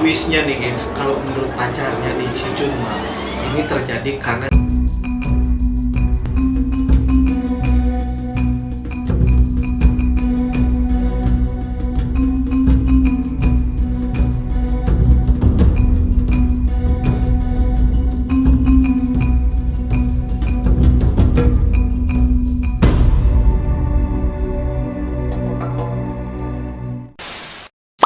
twistnya nih guys, kalau menurut pacarnya nih si Junma, ini terjadi karena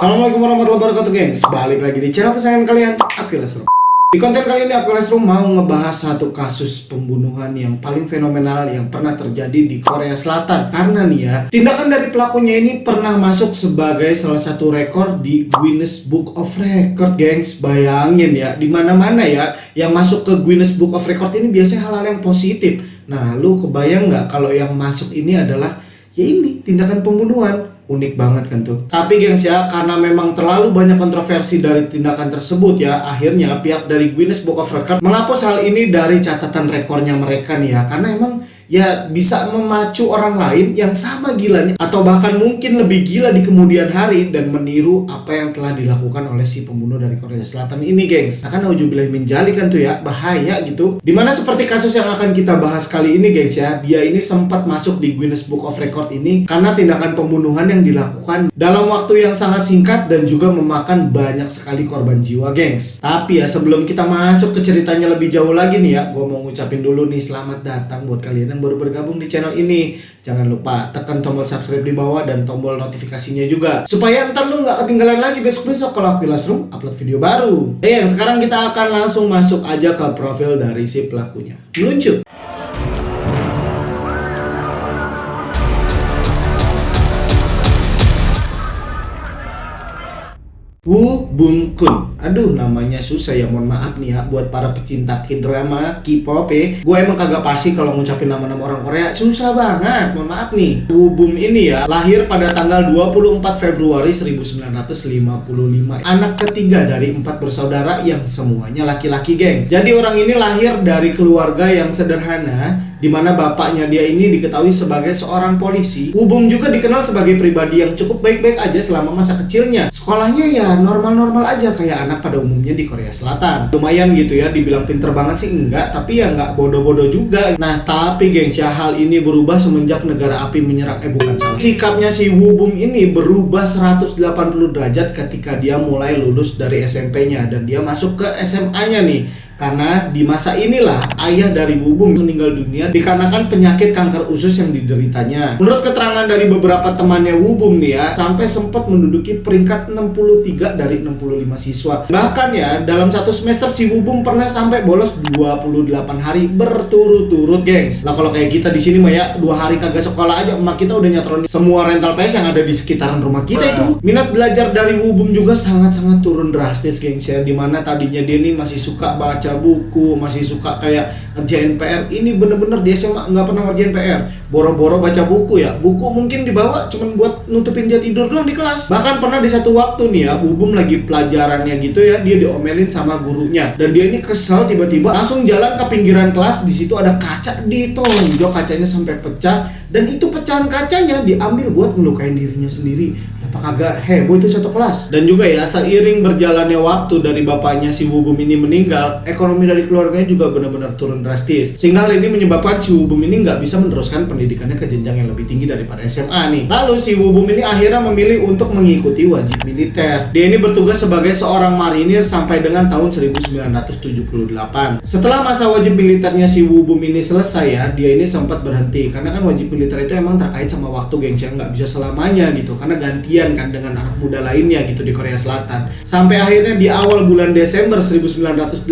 Assalamualaikum warahmatullahi wabarakatuh gengs. Balik lagi di channel kesayangan kalian, Akhilas Room. Di konten kali ini Akhilas Room mau ngebahas satu kasus pembunuhan yang paling fenomenal yang pernah terjadi di Korea Selatan. Karena nih ya, tindakan dari pelakunya ini pernah masuk sebagai salah satu rekor di Guinness Book of Record gengs. Bayangin ya, dimana-mana ya yang masuk ke Guinness Book of Record ini biasanya hal-hal yang positif. Nah, lu kebayang nggak kalau yang masuk ini adalah ya ini tindakan pembunuhan? Unik banget kan tuh. Tapi gengs ya, karena memang terlalu banyak kontroversi dari tindakan tersebut ya, akhirnya pihak dari Guinness Book of Record menghapus hal ini dari catatan rekornya mereka nih ya. Karena emang ya bisa memacu orang lain yang sama gilanya atau bahkan mungkin lebih gila di kemudian hari dan meniru apa yang telah dilakukan oleh si pembunuh dari Korea Selatan ini gengs. Nah kan nauzubillah min dzalik kan tuh ya, bahaya gitu. Dimana seperti kasus yang akan kita bahas kali ini gengs ya, dia ini sempat masuk di Guinness Book of Record ini karena tindakan pembunuhan yang dilakukan dalam waktu yang sangat singkat dan juga memakan banyak sekali korban jiwa gengs. Tapi ya sebelum kita masuk ke ceritanya lebih jauh lagi nih ya, gue mau ngucapin dulu nih selamat datang buat kalian yang baru bergabung di channel ini. Jangan lupa tekan tombol subscribe di bawah dan tombol notifikasinya juga, supaya ntar lu nggak ketinggalan lagi besok-besok kalau Akhilas Room upload video baru. Yang sekarang kita akan langsung masuk aja ke profil dari si pelakunya. Meluncur. Woo Bum Kun. Aduh, namanya susah ya, mohon maaf nih ya buat para pecinta K-drama, K-pop ya. Gue emang kagak pasti kalau ngucapin nama-nama orang Korea, susah banget, mohon maaf nih. Woo Bum ini ya lahir pada tanggal 24 Februari 1955. Anak ketiga dari 4 bersaudara yang semuanya laki-laki gengs. Jadi orang ini lahir dari keluarga yang sederhana, di mana bapaknya dia ini diketahui sebagai seorang polisi. Woo Bum juga dikenal sebagai pribadi yang cukup baik-baik aja selama masa kecilnya. Sekolahnya ya normal-normal aja kayak anak pada umumnya di Korea Selatan. Lumayan gitu ya, dibilang pinter banget sih enggak, tapi ya enggak bodoh-bodoh juga. Nah tapi gengs ya, hal ini berubah semenjak negara api menyerang. Bukan salah. Sikapnya si Woo Bum ini berubah 180 derajat ketika dia mulai lulus dari SMP-nya dan dia masuk ke SMA-nya nih. Karena di masa inilah ayah dari Woo Bum meninggal dunia dikarenakan penyakit kanker usus yang dideritanya. Menurut keterangan dari beberapa temannya Woo Bum nih ya, sampai sempat menduduki peringkat 63 dari 65 siswa. Bahkan ya, dalam satu semester si Woo Bum pernah sampai bolos 28 hari berturut-turut gengs. Lah kalau kayak kita di sini mah ya, 2 hari kagak sekolah aja emak kita udah nyatronin semua rental PS yang ada di sekitaran rumah kita itu. Minat belajar dari Woo Bum juga sangat-sangat turun drastis gengs ya, dimana tadinya dia nih masih suka baca buku, masih suka kayak ngerjain PR. Ini bener-bener dia SMA nggak pernah ngerjain PR, boro-boro baca buku ya. Buku mungkin dibawa cuman buat nutupin dia tidur doang di kelas. Bahkan pernah di satu waktu nih ya, Woo Bum lagi pelajarannya gitu ya, dia diomelin sama gurunya dan dia ini kesel, tiba-tiba langsung jalan ke pinggiran kelas. Di situ ada kaca, ditonjok kacanya sampai pecah dan itu pecahan kacanya diambil buat ngelukain dirinya sendiri. Apa kagak heboh itu satu kelas. Dan juga ya, seiring berjalannya waktu dari bapaknya si Woo Bum ini meninggal, ekonomi dari keluarganya juga benar-benar turun drastis. Sehingga hal ini menyebabkan si Woo Bum ini nggak bisa meneruskan pendidikannya ke jenjang yang lebih tinggi daripada SMA nih. Lalu si Woo Bum ini akhirnya memilih untuk mengikuti wajib militer. Dia ini bertugas sebagai seorang marinir sampai dengan tahun 1978. Setelah masa wajib militernya si Woo Bum ini selesai ya, dia ini sempat berhenti karena kan wajib militer itu emang terkait sama waktu gengs ya, nggak bisa selamanya gitu karena gantian kan dengan anak muda lainnya gitu di Korea Selatan. Sampai akhirnya di awal bulan Desember 1980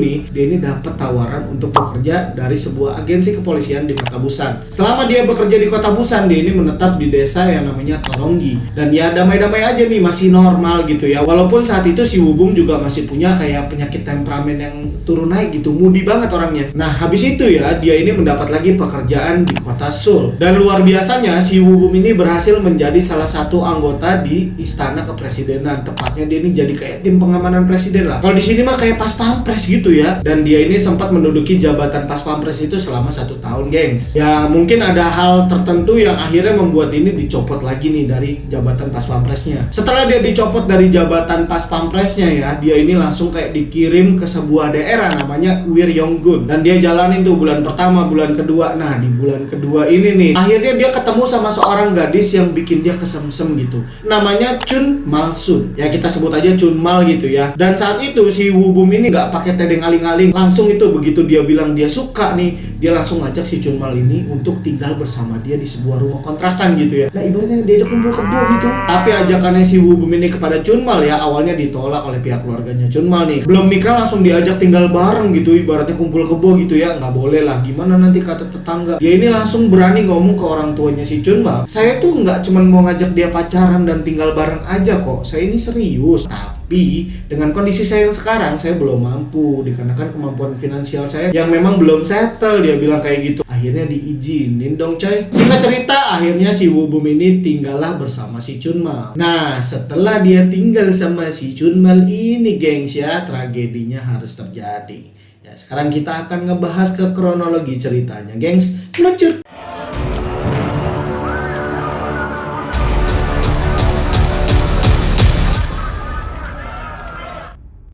nih, dia ini dapat tawaran untuk bekerja dari sebuah agensi kepolisian di kota Busan. Selama dia bekerja di kota Busan, dia ini menetap di desa yang namanya Toronggi. Dan ya damai-damai aja nih, masih normal gitu ya. Walaupun saat itu si Woo Bum juga masih punya kayak penyakit temperamen yang turun naik gitu, moody banget orangnya. Nah habis itu ya, dia ini mendapat lagi pekerjaan di kota Seoul. Dan luar biasanya si Woo Bum ini berhasil menjadi salah satu anggota anggota di istana kepresidenan. Tepatnya dia ini jadi kayak tim pengamanan presiden lah. Kalau di sini mah kayak pas pampres gitu ya. Dan dia ini sempat menduduki jabatan pas pampres itu selama 1 tahun, gengs. Ya mungkin ada hal tertentu yang akhirnya membuat ini dicopot lagi nih dari jabatan pas pampresnya. Setelah dia dicopot dari jabatan pas pampresnya ya, dia ini langsung kayak dikirim ke sebuah daerah namanya Wiryonggun. Dan dia jalanin tuh bulan pertama, bulan kedua. Nah di bulan kedua ini nih, akhirnya dia ketemu sama seorang gadis yang bikin dia kesemsem gitu. Namanya Chun Mal-sun. Ya kita sebut aja Chun Mal gitu ya. Dan saat itu si Woo-bum ini nggak pakai tedeng aling-aling. Langsung itu begitu dia bilang dia suka nih, dia langsung ngajak si Chun Mal ini untuk tinggal bersama dia di sebuah rumah kontrakan gitu ya. Nah ibaratnya diajak kumpul kebo gitu. Tapi ajakannya si Woo-bum ini kepada Chun Mal ya awalnya ditolak oleh pihak keluarganya Chun Mal nih. Belum nikah langsung diajak tinggal bareng gitu, ibaratnya kumpul kebo gitu ya. Nggak boleh lah, gimana nanti kata tetangga. Dia ini langsung berani ngomong ke orang tuanya si Chun Mal, saya tuh nggak cuman mau ngajak dia pacaran dan tinggal bareng aja kok, saya ini serius. Tapi dengan kondisi saya yang sekarang, saya belum mampu dikarenakan kemampuan finansial saya yang memang belum settle. Dia bilang kayak gitu. Akhirnya diizinin dong coy. Singkat cerita, akhirnya si Woo-bum ini tinggallah bersama si Chun Mal. Nah setelah dia tinggal sama si Chun Mal ini gengs ya, tragedinya harus terjadi. Ya sekarang kita akan ngebahas ke kronologi ceritanya gengs. Meluncur.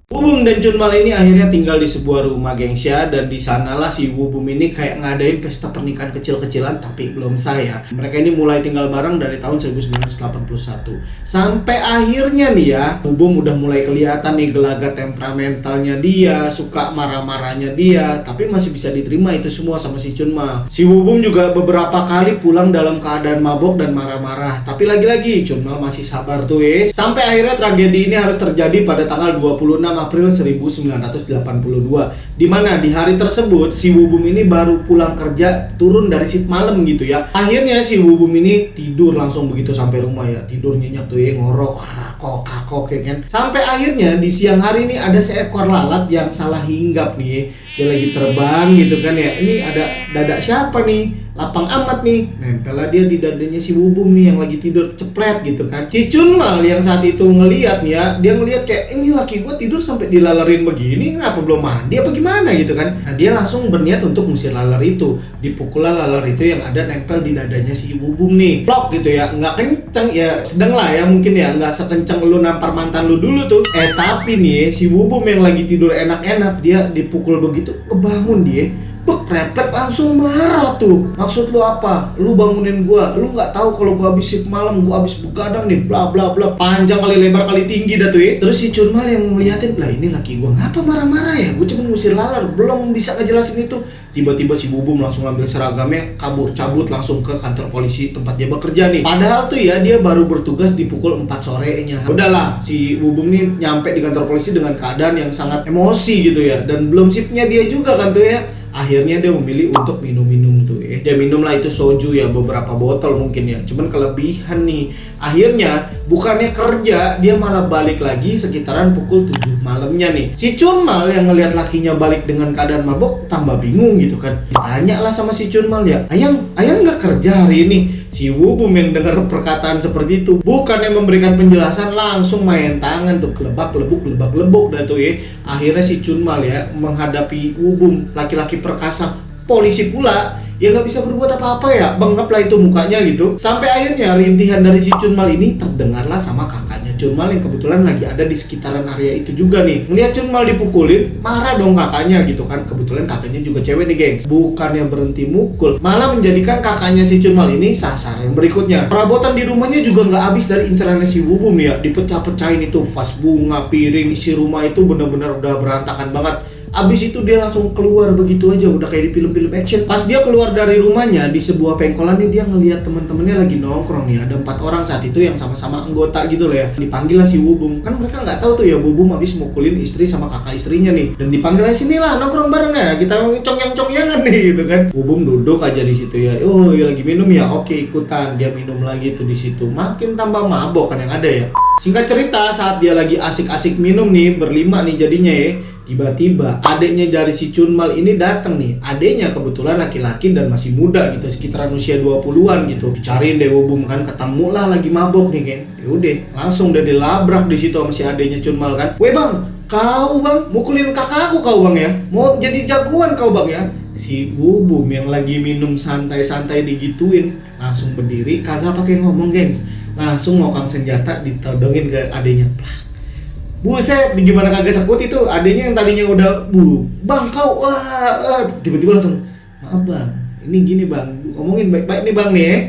Woo-bum dan Chun Mal ini akhirnya tinggal di sebuah rumah gengs ya. Dan di sanalah si Woo-bum ini kayak ngadain pesta pernikahan kecil-kecilan tapi belum sah ya. Mereka ini mulai tinggal bareng dari tahun 1981. Sampai akhirnya nih ya, Woo-bum udah mulai kelihatan nih gelagat temperamentalnya dia, suka marah-marahnya dia, tapi masih bisa diterima itu semua sama si Chun Mal. Si Woo-bum juga beberapa kali pulang dalam keadaan mabok dan marah-marah, tapi lagi-lagi Chun Mal masih sabar tuh sampai akhirnya tragedi ini harus terjadi pada tanggal 26 April 1982, di mana di hari tersebut si Woo-bum ini baru pulang kerja, turun dari shift malam gitu ya. Akhirnya si Woo-bum ini tidur langsung begitu sampai rumah ya, tidur nyenyak tuh ya, ngorok kakok ya kan. Sampai akhirnya di siang hari ini ada seekor lalat yang salah hinggap nih, dia lagi terbang gitu kan ya. Ini ada dada siapa nih? Lapang amat nih, nempel lah dia di dadanya si Woo-bum nih yang lagi tidur ceplet gitu kan. Si Chun Mal yang saat itu ngeliat nih ya, dia ngeliat kayak ini laki gue tidur sampai dilalerin begini, kenapa belum mandi apa gimana gitu kan. Nah dia langsung berniat untuk ngusir laler itu. Dipukul laler itu yang ada nempel di dadanya si Woo-bum nih. Plok gitu ya, nggak kenceng ya, sedang lah ya mungkin ya, nggak sekenceng lu nampar mantan lu dulu tuh. Tapi nih si Woo-bum yang lagi tidur enak-enak, dia dipukul begitu kebangun dia. Refleks langsung marah tuh. Maksud lu apa? Lu bangunin gua, lu nggak tahu kalau gua habis shift malam, gua habis begadang nih, bla bla bla. Panjang kali lebar kali tinggi dah tuh ya. Terus si Chun Mal yang ngeliatin, lah ini laki gua ngapa marah-marah ya? Gua cuma ngusir laler, belum bisa ngejelasin itu. Tiba-tiba si Woo-bum langsung ngambil seragamnya, cabut langsung ke kantor polisi tempat dia bekerja nih. Padahal tuh ya dia baru bertugas di pukul 4 sorenya. Udahlah, si Woo-bum nih nyampe di kantor polisi dengan keadaan yang sangat emosi gitu ya. Dan belum shiftnya dia juga kan tuh ya. Akhirnya dia memilih untuk minum-minum tuh ya. Dia minum lah itu soju ya, beberapa botol mungkin ya. Cuman kelebihan nih. Akhirnya bukannya kerja, dia malah balik lagi sekitaran pukul 7 malamnya nih. Si Chun Mal yang ngelihat lakinya balik dengan keadaan mabok tambah bingung gitu kan. Ditanya lah sama si Chun Mal ya, Ayang nggak kerja hari ini? Si Woo-bum yang dengar perkataan seperti itu, bukannya memberikan penjelasan, langsung main tangan tuh, lebak-lebuk dah tuh ya. Akhirnya si Chun Mal ya menghadapi Woo-bum, laki-laki perkasa, polisi pula, ya nggak bisa berbuat apa-apa ya, bengap lah itu mukanya gitu. Sampai akhirnya rintihan dari si Chun Mal ini terdengarlah sama kakaknya Chun Mal yang kebetulan lagi ada di sekitaran area itu juga nih. Ngeliat Chun Mal dipukulin, marah dong kakaknya gitu kan. Kebetulan kakaknya juga cewek nih gengs. Bukannya berhenti mukul, malah menjadikan kakaknya si Chun Mal ini sasaran berikutnya. Perabotan di rumahnya juga nggak habis dari incerannya si Woo-bum ya. Dipecah-pecahin itu vas bunga, piring, isi rumah itu bener-bener udah berantakan banget. Abis itu dia langsung keluar begitu aja, udah kayak di film-film action. Pas dia keluar dari rumahnya, di sebuah pengkolan nih dia ngelihat teman-temannya lagi nongkrong nih. Ada 4 orang saat itu yang sama-sama anggota gitu loh ya. Dipanggil lah si Woo-bum. Kan mereka nggak tahu tuh ya Woo-bum abis mukulin istri sama kakak istrinya nih. Dan dipanggil lah, sini lah nongkrong bareng ya, kita congyang-congyangan nih gitu kan. Woo-bum duduk aja di situ ya. Oh ya lagi minum ya, oke ikutan. Dia minum lagi tuh di situ. Makin tambah mabok kan yang ada ya. Singkat cerita, saat dia lagi asik-asik minum nih berlima nih jadinya ya, Tiba-tiba adiknya dari si Chunmal ini datang nih. Adiknya kebetulan laki-laki dan masih muda gitu, sekitaran usia 20-an gitu. Dicariin deh Wubum kan, ketemu lah lagi mabok nih kan. Ya udah, langsung udah dilabrak di situ sama si adiknya Chunmal kan. "Weh bang, kau bang mukulin kakakku kau bang ya? Mau jadi jagoan kau bang ya?" Si Wubum yang lagi minum santai-santai digituin langsung berdiri, kagak pakai ngomong gengs. Langsung ngokang senjata ditodongin ke adiknya. Buset, gimana kagak sekut itu. Adanya yang tadinya udah "Bang kau tiba-tiba langsung, "Maaf bang, ini gini bang, ngomongin baik-baik nih bang nih ya."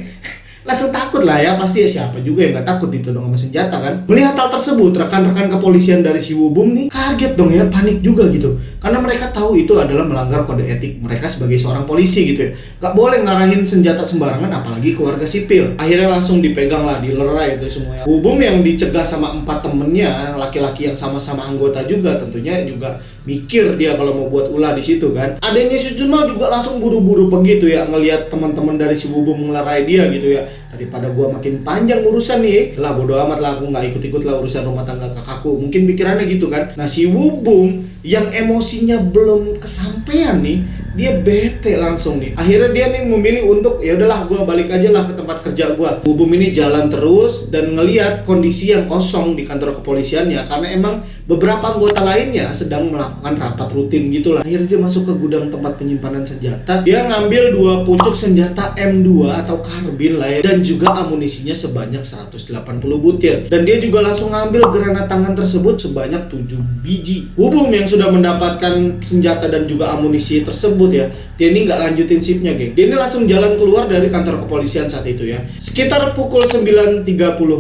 Langsung takut lah ya, pasti ya, siapa juga yang gak takut ditodong sama senjata kan. Melihat hal tersebut, rekan-rekan kepolisian dari si Wubum nih kaget dong ya, panik juga gitu. Karena mereka tahu itu adalah melanggar kode etik mereka sebagai seorang polisi gitu ya. Gak boleh ngarahin senjata sembarangan, apalagi ke warga sipil. Akhirnya langsung dipegang lah, dilerai itu semua ya. Wubum yang dicegah sama 4 temennya, laki-laki yang sama-sama anggota juga, tentunya juga mikir dia kalau mau buat ulah di situ kan. Adanya si Chunmal juga langsung buru-buru begitu ya, ngelihat teman-teman dari si Wubum ngelerai dia gitu ya. Daripada gua makin panjang urusan nih, lah bodo amat lah, aku nggak ikut-ikut lah urusan rumah tangga kakakku. Mungkin pikirannya gitu kan. Nah si Wubum yang emosinya belum kesampaian nih, dia bete langsung nih. Akhirnya dia nih memilih untuk ya udahlah gua balik aja lah ke tempat kerja gua. Wubum ini jalan terus dan ngelihat kondisi yang kosong di kantor kepolisiannya karena emang beberapa anggota lainnya sedang melakukan rapat rutin gitulah. Akhirnya dia masuk ke gudang tempat penyimpanan senjata. Dia ngambil 2 pucuk senjata M2 atau karbin lah ya, dan juga amunisinya sebanyak 180 butir. Dan dia juga langsung ngambil granat tangan tersebut sebanyak 7 biji. Wubum yang sudah mendapatkan senjata dan juga amunisi tersebut ya, dia ini nggak lanjutin shiftnya geng. Dia ini langsung jalan keluar dari kantor kepolisian saat itu ya. Sekitar pukul 9.30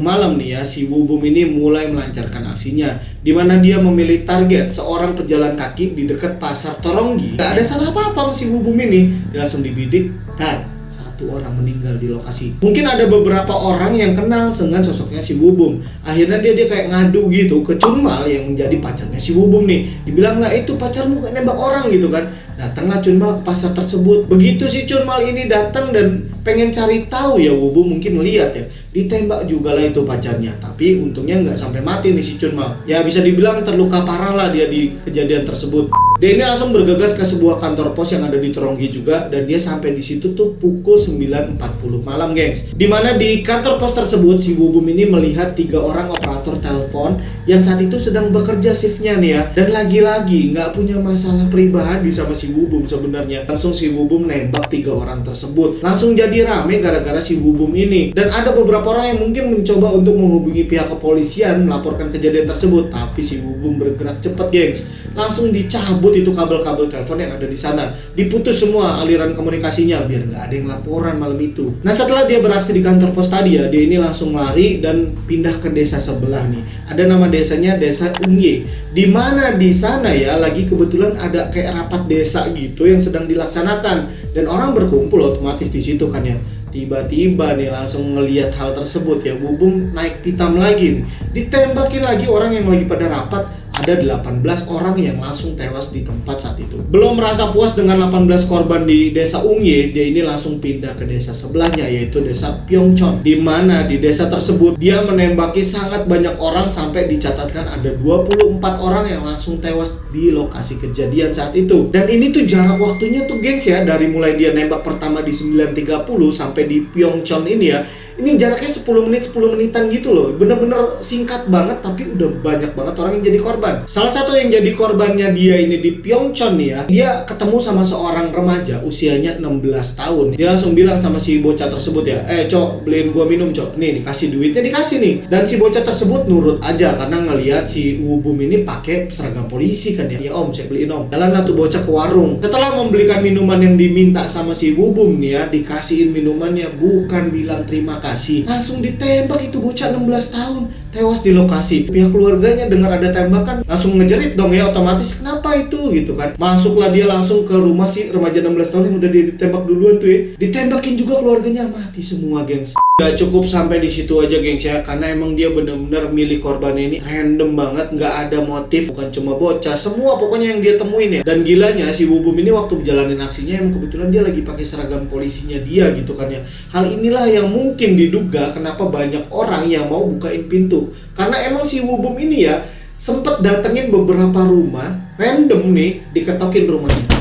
malam nih ya, si Wubum ini mulai melancarkan aksinya, di mana dia memilih target seorang pejalan kaki di dekat pasar Toronggi. Gak ada salah apa-apa si Wubum ini, dia langsung dibidik dan 1 orang meninggal di lokasi. Mungkin ada beberapa orang yang kenal dengan sosoknya si Wubum. Akhirnya dia kayak ngadu gitu ke Chunmal yang menjadi pacarnya si Wubum nih. Dibilang lah, "Itu pacarmu kayak nembak orang," gitu kan. Datanglah Chunmal ke pasar tersebut. Begitu si Chunmal ini datang dan pengen cari tahu ya, Wubum mungkin melihat ya, ditembak juga lah itu pacarnya. Tapi untungnya nggak sampai mati nih si Chunmal. Ya bisa dibilang terluka parah lah dia di kejadian tersebut. Dia ini langsung bergegas ke sebuah kantor pos yang ada di Toronggi juga, dan dia sampai di situ tuh pukul 9.40 malam gengs. Dimana di kantor pos tersebut si Wubum ini melihat 3 orang operator telepon yang saat itu sedang bekerja shiftnya nih ya. Dan lagi-lagi nggak punya masalah pribadi sama si Wubum sebenarnya. Langsung si Wubum nembak 3 orang tersebut. Langsung jadi rame gara-gara si Wubum ini. Dan ada beberapa orang yang mungkin mencoba untuk menghubungi pihak kepolisian melaporkan kejadian tersebut, tapi si Wubum bergerak cepat gengs. Langsung dicabut itu kabel-kabel telepon yang ada di sana, diputus semua aliran komunikasinya biar nggak ada yang laporan malam itu. Nah setelah dia beraksi di kantor pos tadi ya, dia ini langsung lari dan pindah ke desa sebelah nih. Ada nama desanya Desa Ungye, di mana di sana ya lagi kebetulan ada kayak rapat desa gitu yang sedang dilaksanakan dan orang berkumpul otomatis di situ kan ya. Tiba-tiba nih langsung ngelihat hal tersebut ya, Wubum naik pitam lagi nih. Ditembakin lagi orang yang lagi pada rapat. Ada 18 orang yang langsung tewas di tempat saat itu. Belum merasa puas dengan 18 korban di desa Ungye, dia ini langsung pindah ke desa sebelahnya yaitu desa Pyeongchon. Di mana di desa tersebut dia menembaki sangat banyak orang sampai dicatatkan ada 24 orang yang langsung tewas di lokasi kejadian saat itu. Dan ini tuh jarak waktunya tuh gengs ya, dari mulai dia nembak pertama di 9.30 sampai di Pyeongchon ini ya. Ini jaraknya 10 menitan gitu loh. Bener-bener singkat banget, tapi udah banyak banget orang yang jadi korban. Salah satu yang jadi korbannya dia ini di Pyeongchon nih ya, dia ketemu sama seorang remaja usianya 16 tahun. Dia langsung bilang sama si bocah tersebut ya, "Cok, beliin gua minum cok, nih dikasih duitnya." Dikasih nih. Dan si bocah tersebut nurut aja karena ngelihat si Wubum ini pakai seragam polisi kan ya. "Ya om, saya beliin om." Jalanlah tuh bocah ke warung. Setelah membelikan minuman yang diminta sama si Wubum nih ya, dikasihin minumannya, bukan bilang terima kasih, langsung ditembak itu bocah 16 tahun, tewas di lokasi. Pihak keluarganya dengar ada tembakan langsung ngejerit dong ya, otomatis kenapa itu gitu kan. Masuklah dia langsung ke rumah si remaja 16 tahun yang udah ditembak duluan tuh ya. Ditembakin juga keluarganya, mati semua gengs. Gak cukup sampai di situ aja gengs ya, karena emang dia bener-bener milih korbannya ini random banget, nggak ada motif, bukan cuma bocah, semua pokoknya yang dia temuin ya. Dan gilanya si Wubum ini waktu menjalani aksinya emang kebetulan dia lagi pakai seragam polisinya dia gitu kan ya. Hal inilah yang mungkin diduga kenapa banyak orang yang mau bukain pintu, karena emang si Wubum ini ya sempet datengin beberapa rumah random nih diketokin rumahnya.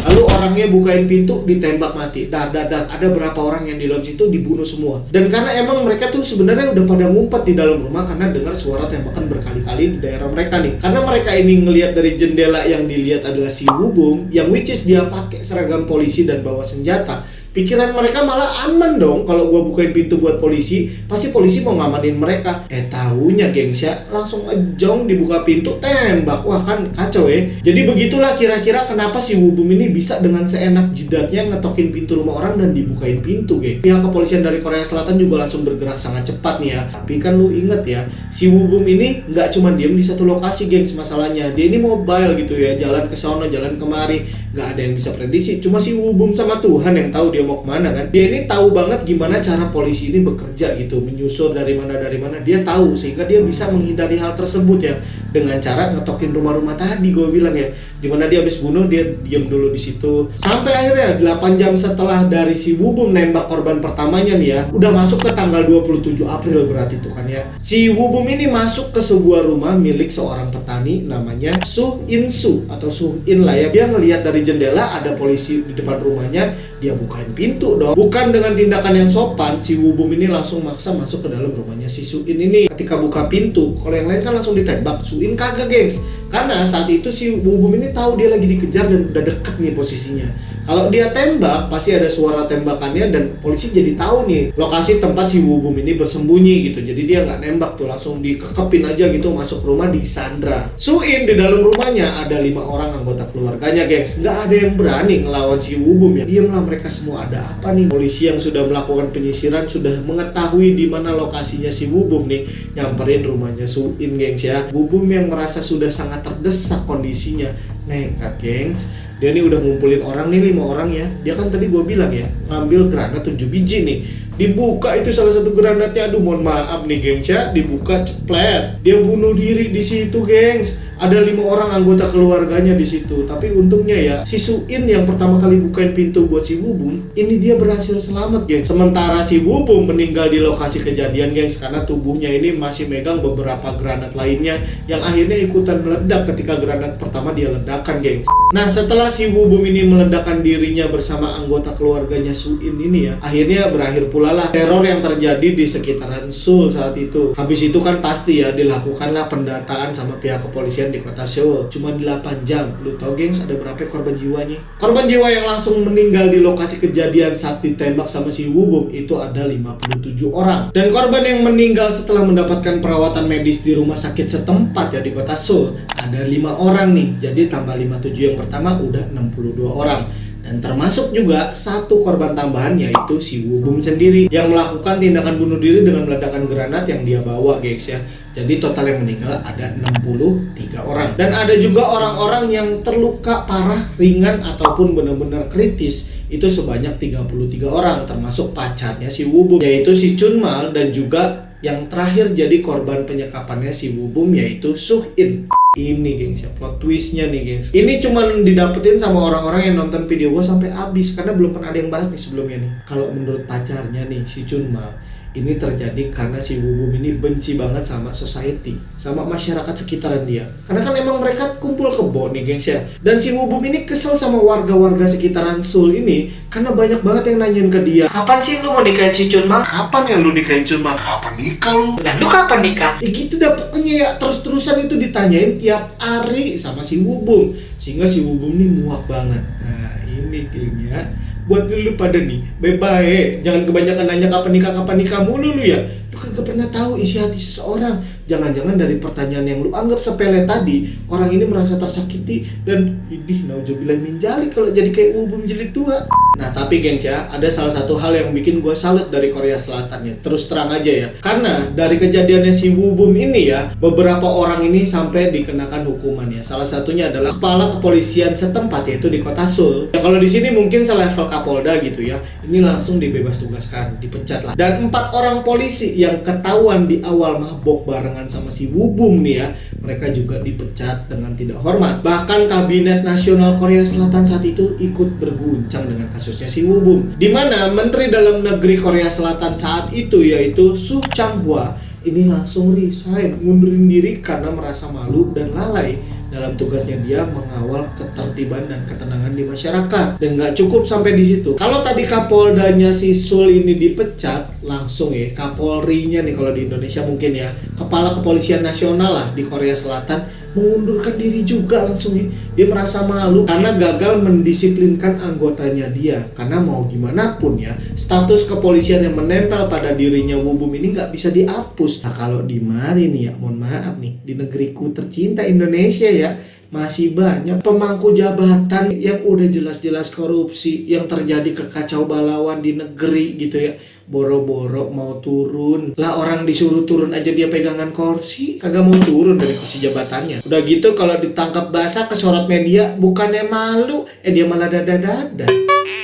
Lalu orangnya bukain pintu, ditembak mati. Dar. Ada berapa orang yang di dalam situ dibunuh semua. Dan karena emang mereka tuh sebenarnya udah pada ngumpet di dalam rumah karena dengar suara tembakan berkali-kali di daerah mereka nih. Karena mereka ini ngelihat dari jendela, yang dilihat adalah si Wubum, yang which is dia pakai seragam polisi dan bawa senjata. Pikiran mereka malah aman dong kalau gua bukain pintu buat polisi, pasti polisi mau ngamanin mereka. Tahunya gengs ya, langsung ngejong dibuka pintu, tembak. Wah kan kacau ya. Jadi begitulah kira-kira kenapa si Wubum ini bisa dengan seenak jidatnya ngetokin pintu rumah orang dan dibukain pintu, geng. Pihak kepolisian dari Korea Selatan juga langsung bergerak sangat cepat nih ya. Tapi kan lu inget ya, si Wubum ini nggak cuma diem di satu lokasi, gengs. Masalahnya dia ini mobile gitu ya, jalan ke sono, jalan kemari, nggak ada yang bisa prediksi. Cuma si Wubum sama Tuhan yang tahu dia mau kemana kan. Dia ini tahu banget gimana cara polisi ini bekerja gitu, menyusur dari mana dia tahu, sehingga dia bisa menghindari hal tersebut ya dengan cara ngetokin rumah-rumah tadi gue bilang ya, dimana dia habis bunuh dia diem dulu di situ sampai akhirnya 8 jam setelah dari si Wubum nembak korban pertamanya nih ya, udah masuk ke tanggal 27 April berarti itu kan ya, si Wubum ini masuk ke sebuah rumah milik seorang petani namanya Su In Su atau Su In lah ya. Dia ngelihat dari jendela ada polisi di depan rumahnya, dia bukain pintu dong. Bukan dengan tindakan yang sopan, si Wubum ini langsung maksa masuk ke dalam rumahnya si Su In ini. Ketika buka pintu, kalau yang lain kan langsung ditembak, Su In kagak, gengs. Karena saat itu si Wubum ini tahu dia lagi dikejar dan udah deket nih posisinya. Kalau dia tembak, pasti ada suara tembakannya dan polisi jadi tahu nih lokasi tempat si Wubum ini bersembunyi gitu. Jadi dia nggak nembak tuh, langsung dikekepin aja gitu, masuk rumah disandra. Su In di dalam rumahnya ada 5 orang anggota keluarganya, gengs. Nggak ada yang berani ngelawan si Wubum ya. Diamlah mereka semua, ada apa nih? Polisi yang sudah melakukan penyisiran sudah mengetahui di mana lokasinya si Wubum nih, nyamperin rumahnya Su In, gengs ya. Wubum yang merasa sudah sangat terdesak kondisinya, nekat, gengs. Dia nih udah ngumpulin orang nih 5 orang ya. Dia kan tadi gue bilang ya, ngambil granat 7 biji nih. Dibuka itu salah satu granatnya, aduh mohon maaf nih gengs ya, dibuka ceplet. Dia bunuh diri di situ, gengs. Ada 5 orang anggota keluarganya di situ. Tapi untungnya ya, si Su In yang pertama kali bukain pintu buat si Wubum, ini dia berhasil selamat, gengs. Sementara si Wubum meninggal di lokasi kejadian, gengs, karena tubuhnya ini masih megang beberapa granat lainnya yang akhirnya ikutan meledak ketika granat pertama dia ledakan, gengs. Nah, setelah si Wubum ini meledakkan dirinya bersama anggota keluarganya Su In ini ya, akhirnya berakhir pula lah teror yang terjadi di sekitaran Seoul saat itu. Habis itu kan pasti ya dilakukanlah pendataan sama pihak kepolisian di kota Seoul. Cuma 8 jam. Lu tau, gengs, ada berapa korban jiwanya? Korban jiwa yang langsung meninggal di lokasi kejadian saat ditembak sama si Wubum itu ada 57 orang. Dan korban yang meninggal setelah mendapatkan perawatan medis di rumah sakit setempat ya di kota Seoul ada 5 orang nih. Jadi tambah 57 yang pertama udah 62 orang. Dan termasuk juga satu korban tambahan, yaitu si Wubum sendiri yang melakukan tindakan bunuh diri dengan meledakkan granat yang dia bawa, guys ya. Jadi total yang meninggal ada 63 orang. Dan ada juga orang-orang yang terluka parah, ringan, ataupun benar-benar kritis. Itu sebanyak 33 orang, termasuk pacarnya si Wubum, yaitu si Chunmal, dan juga yang terakhir jadi korban penyekapannya si Wubum, yaitu Su In. Ini, gengs ya, plot twistnya nih, gengs. Ini cuman didapetin sama orang-orang yang nonton video gue sampai habis, karena belum pernah ada yang bahas nih sebelumnya nih. Kalau menurut pacarnya nih, si Chunmal, ini terjadi karena si Wubum ini benci banget sama society, sama masyarakat sekitaran dia. Karena kan emang mereka kumpul kebo nih, gengs ya. Dan si Wubum ini kesel sama warga-warga sekitaran Seoul ini karena banyak banget yang nanyain ke dia, kapan sih lu mau nikahin si Chunmal? Kapan ya lu nikahin Chunmal? Kapan nikah lu? Nah, lu kapan nikah? Ya gitu dah pokoknya ya, terus-terusan itu ditanyain tiap hari sama si Wubum, sehingga si Wubum nih muak banget. Nah, ini kayaknya buat lu pada nih, bye-bye. Jangan kebanyakan nanya kapan nikah mulu lu ya. Lu kan gak pernah tahu isi hati seseorang. Jangan-jangan dari pertanyaan yang lu anggap sepele tadi, orang ini merasa tersakiti dan idih nauzubillah min dzalik kalau jadi kayak Wubum jilid tua. Nah tapi gengs ya, ada salah satu hal yang bikin gue salut dari Korea Selatan ya. Terus terang aja ya, karena dari kejadiannya si Wubum ini ya, beberapa orang ini sampai dikenakan hukuman ya. Salah satunya adalah kepala kepolisian setempat, yaitu di kota Seoul. Ya kalau di sini mungkin selevel Kapolda gitu ya, ini langsung dibebas tugaskan, dipecat lah. Dan 4 orang polisi yang ketahuan di awal mabok barengan sama si Wubum nih ya, mereka juga dipecat dengan tidak hormat. Bahkan Kabinet Nasional Korea Selatan saat itu ikut berguncang dengan kasusnya si Wubum, di mana Menteri Dalam Negeri Korea Selatan saat itu, yaitu Su Chang-hwa, ini langsung resign, ngundurin diri karena merasa malu dan lalai dalam tugasnya dia mengawal ketertiban dan ketenangan di masyarakat. Dan nggak cukup sampai di situ. Kalau tadi Kapoldanya si Sul ini dipecat, langsung ya Kapolrinya nih kalau di Indonesia mungkin ya, Kepala Kepolisian Nasional lah di Korea Selatan, mengundurkan diri juga langsung ya. Dia merasa malu karena gagal mendisiplinkan anggotanya dia. Karena mau gimana pun ya, status kepolisian yang menempel pada dirinya Wubum ini nggak bisa dihapus. Nah kalau di mari nih ya, mohon maaf nih, di negeriku tercinta Indonesia ya, masih banyak pemangku jabatan yang udah jelas-jelas korupsi, yang terjadi kekacau balauan di negeri gitu ya. Boro-boro mau turun lah, orang disuruh turun aja dia pegangan kursi, kagak mau turun dari kursi jabatannya. Udah gitu kalau ditangkap basah kesorot media, bukannya malu, dia malah dada-dada.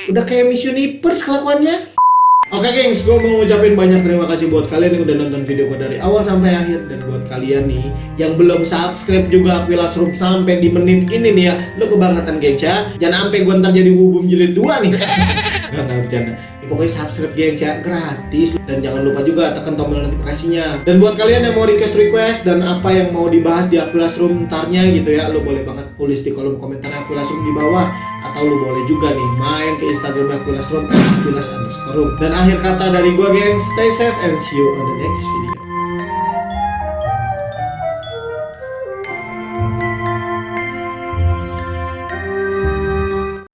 Udah kayak Miss Universe kelakuannya. Oke gengs, gue mau ngucapin banyak terima kasih buat kalian yang udah nonton video gue dari awal sampai akhir. Dan buat kalian nih yang belum subscribe juga Aquilas Room sampai di menit ini nih ya, lo kebangetan gengs ya. Jangan sampai gue ntar jadi Wubum jilid 2 nih. Gak bercanda. Ya, pokoknya subscribe gengs ya, gratis. Dan jangan lupa juga tekan tombol notifikasinya. Dan buat kalian yang mau request dan apa yang mau dibahas di Aquilas Room ntarnya gitu ya, lo boleh banget tulis di kolom komentar Aquilas Room di bawah. Atau lo boleh juga nih main ke Instagram Aquilas Room @aquilas_room. Dan akhir kata dari gua gengs, stay safe and see you on the next video.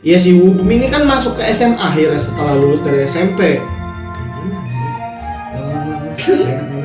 Ya si Wubum ini kan masuk ke SMA akhirnya setelah lulus dari SMP. Iya lah,